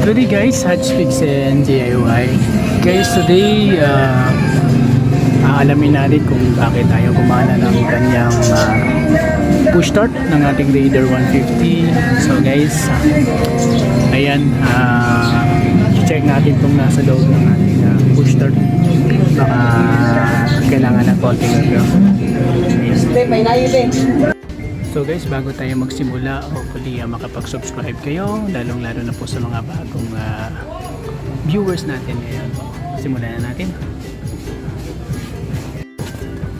Sorry guys, Hatch Fix and DIY. Guys, today aalamin natin kung bakit ayaw gumana ng kanyang push start ng ating Raider 150. So guys, ayan, check natin kung nasa loob ng ating push start. Baka kailangan ng konting So guys, bago tayo magsimula, hopefully makapag-subscribe kayo, lalong-lalo na po sa mga bagong viewers natin. Ayan, simulan na natin.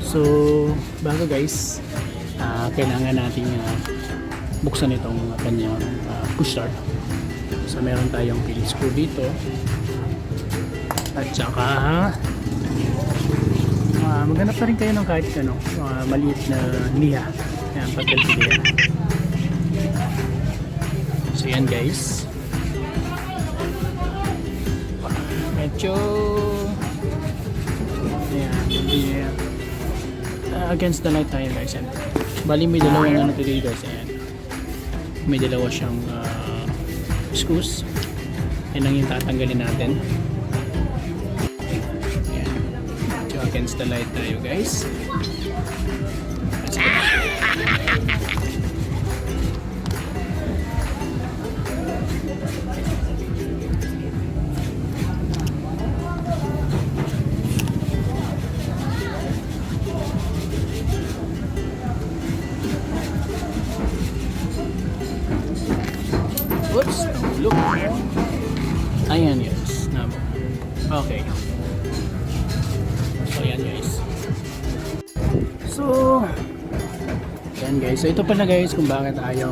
So, bago guys, kailangan natin buksan itong kanyang push start. So, meron tayong Phillips screw dito. At saka, maghanap pa rin kayo ng kahit maliit na liha. Ayan, papel liha. So, yan guys. Medyo, ayan, against the light tayo guys. Yan. Bali may dalawang dito guys. Ayan. May dalawa siyang screws. Yan ang yung tatanggalin natin. Ayan. So against the light tayo guys. Let's go. Oops, look. Ayan guys. Okay. So ayan guys. So ayan guys. So ito pala guys kung bakit ayaw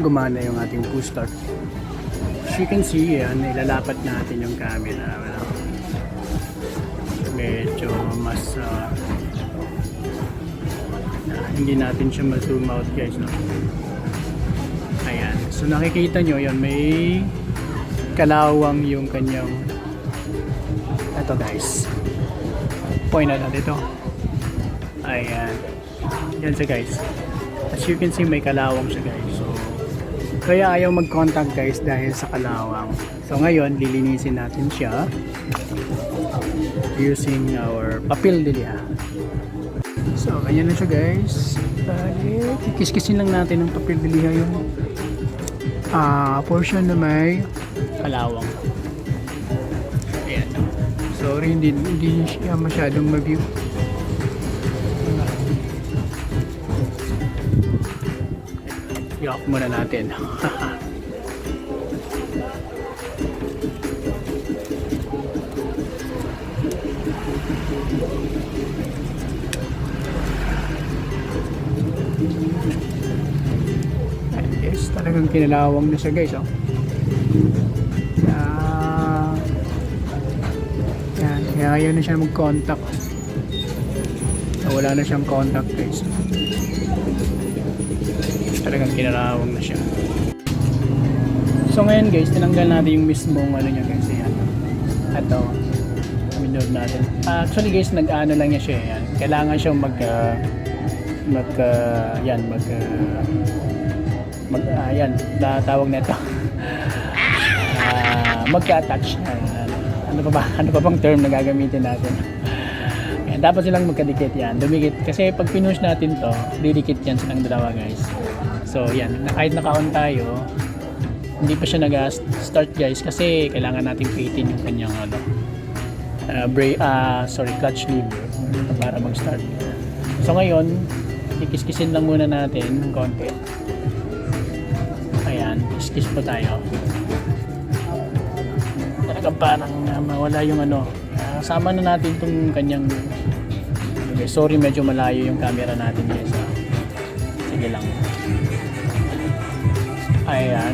gumana yung ating push start. As you can see, yan, ilalapat natin yung camera. Medyo mas hindi natin siya ma-zoom out guys, no? Ayan. So nakikita nyo yan, may kalawang yung kanyang ito guys. Point na natin ito. Ayan. Yan siya guys. As you can see, may kalawang siya guys. So kaya ayaw mag-contact guys dahil sa kalawang. So ngayon, lilinisin natin siya using our papel liha. So ganyan na siya guys. Kikiskisin lang natin ng papel liha yung portion na may kalawang. Ayan. Sorry, hindi siya masyadong ma-view. I-off muna natin. Yes, talagang kinalawang na siya guys, oh. Yan, kaya ayaw na siya mag-contact. Wala na siyang contact guys. Talagang kinalawang na siya. So ngayon guys, tinanggal natin yung mismong niya guys. Yan. Ito, window natin. Actually guys, nag-ano lang niya siya. Yan. Kailangan siyang yan, tawag na ito. Magka-attach. Ano pa bang term na gagamitin natin? Ayan, dapat silang magkadikit yan. Dumikit. Kasi pag pinush natin to, didikit yan silang dalawa guys. So yan, kahit naka-on tayo, hindi pa siya nag-start guys kasi kailangan natin pitin yung kanyang clutch lever para mag-start. So ngayon, ikiskisin lang muna natin ng konti. Ayan, kiskis po tayo. Talagang parang mawala yung sama na natin itong kanyang okay, sorry, medyo malayo yung camera natin guys. Sige lang. Ayan.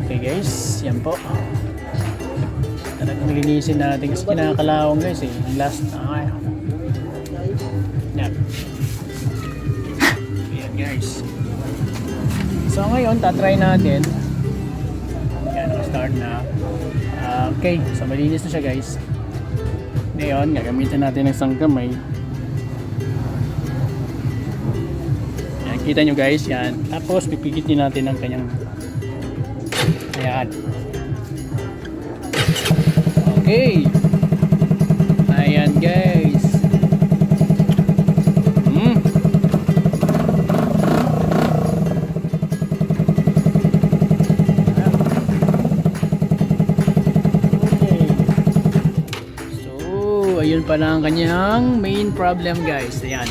Okay guys, yan po. Talagang linisin natin kasi kinakalawang guys eh. Last na yan. Ayan guys. So ngayon, tatry natin. Yan, start na. Okay, so malinis na siya guys. Ngayon, gagamitin natin ng isang kamay. Yan, kita nyo guys, yan. Tapos pipigitin natin ang kanyang Ayan. Okay. Ayan guys. Ayun pala ang kanyang main problem guys. Ayan.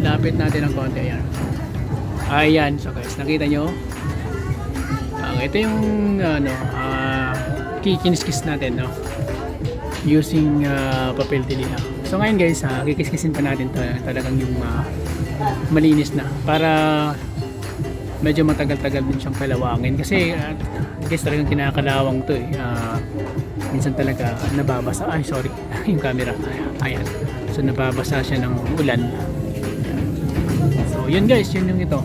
Lapit natin ng konti. Ayan. Ayan. So guys, nakita nyo? Ito yung kikinis-kis natin, no? Using papel tilina. So ngayon guys, kikiskisin pa natin talagang yung malinis na. Para medyo matagal-tagal din siyang kalawangin. Kasi guys, talagang kinakalawang to eh. Minsan talaga nababasa. Ay sorry, yung camera. Ayan. So nababasa siya ng ulan. So yun guys, yun yung ito.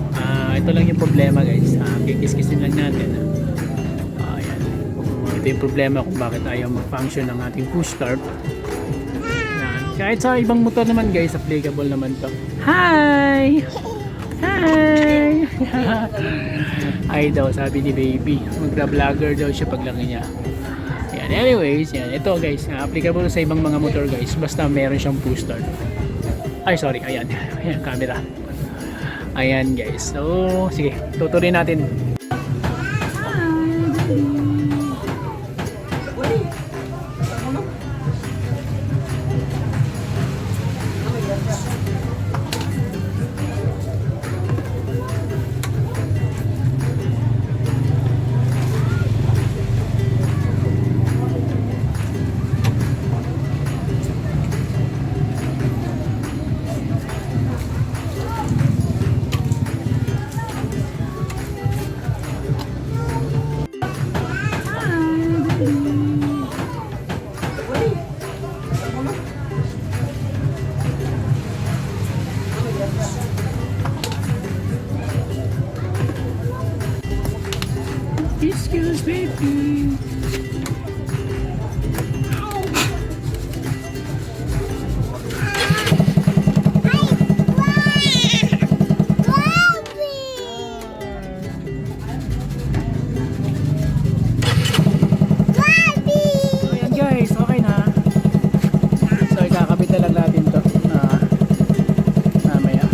Ito lang yung problema guys. Kikiskisin lang natin. Ayan. Ito yung problema kung bakit ayaw mag-function ng ating push start. Kahit sa ibang motor naman guys, applicable naman to. Hi! Hi! Ay daw, sabi ni baby. Magra-vlogger daw siya paglaki niya. Yan, anyways, yan. Ito guys, applicable sa ibang mga motor guys. Basta meron siyang push start. Ay, sorry. Ayan. Ayan, camera. Ayan guys. So, sige. Tutuloy natin. Excuse me, please. Ayan guys, okay na. So ikakabit na lang natin to. Mamaya.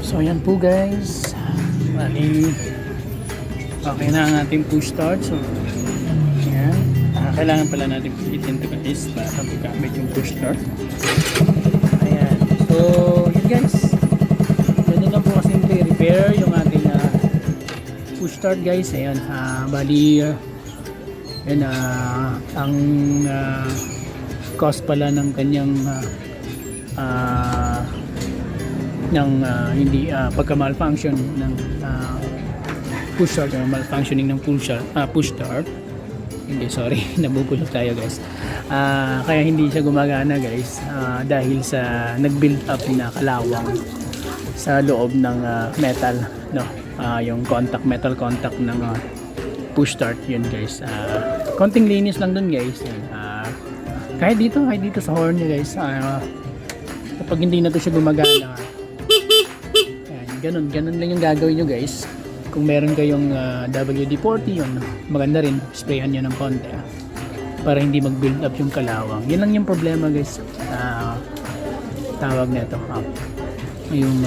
So ayan po guys, bali okay na ang ating push start. So ayan, kailangan pala natin pilitin ito guys para magamit yung push start. Ayan, so yun guys, i-repair yung ating push start guys. Ayan, bali yan, ang cost pala ng kanyang hindi pagka-malfunction ng push start, malfunctioning ng push start. Hindi, sorry, nabubulok tayo guys. Kaya hindi siya gumagana guys, dahil sa nag-build up na kalawang sa loob ng metal, no? Yung metal contact ng push start, yun guys. Konting linis lang dun guys. Kahit dito sa horn niya guys, kapag hindi na to siya gumagana, ayan, ganun lang yung gagawin nyo guys. Kung meron kayong WD-40, yun, maganda rin, sprayan nyo ng konti para hindi mag-build up yung kalawang. Yun lang yung problema guys, tawag nito, yung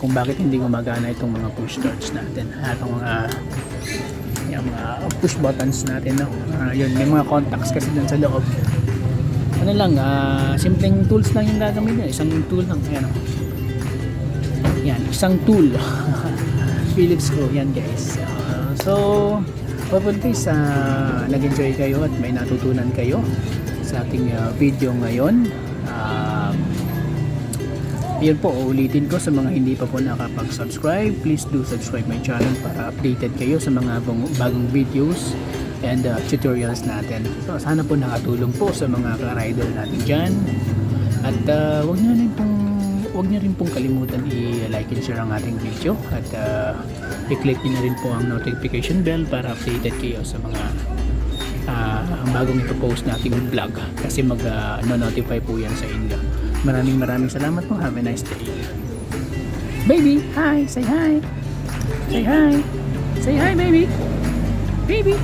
kung bakit hindi gumagana itong mga push starts natin, itong yung mga push buttons natin, no? Yun, may mga contacts kasi dun sa loob. Ano lang, simpleng tools lang yung gagamitin, isang tool lang, ayan, yan, isang tool. Phillips screw, yan guys. So hopefully guys, nag-enjoy kayo at may natutunan kayo sa ating video ngayon. Yun po, ulitin ko sa mga hindi pa po nakapag-subscribe, please do subscribe my channel para updated kayo sa mga bagong videos and tutorials natin. So sana po nakatulong po sa mga ka-rider natin dyan. At wag niyo rin pong kalimutan i-like and share ang ating video at i-click niyo na rin po ang notification bell para updated kayo sa mga bagong ipopost nating vlog, kasi mag-notify po yan sa inyo. Maraming salamat po. Have a nice day. Baby, hi! Say hi! Say hi! Say hi, baby! Baby!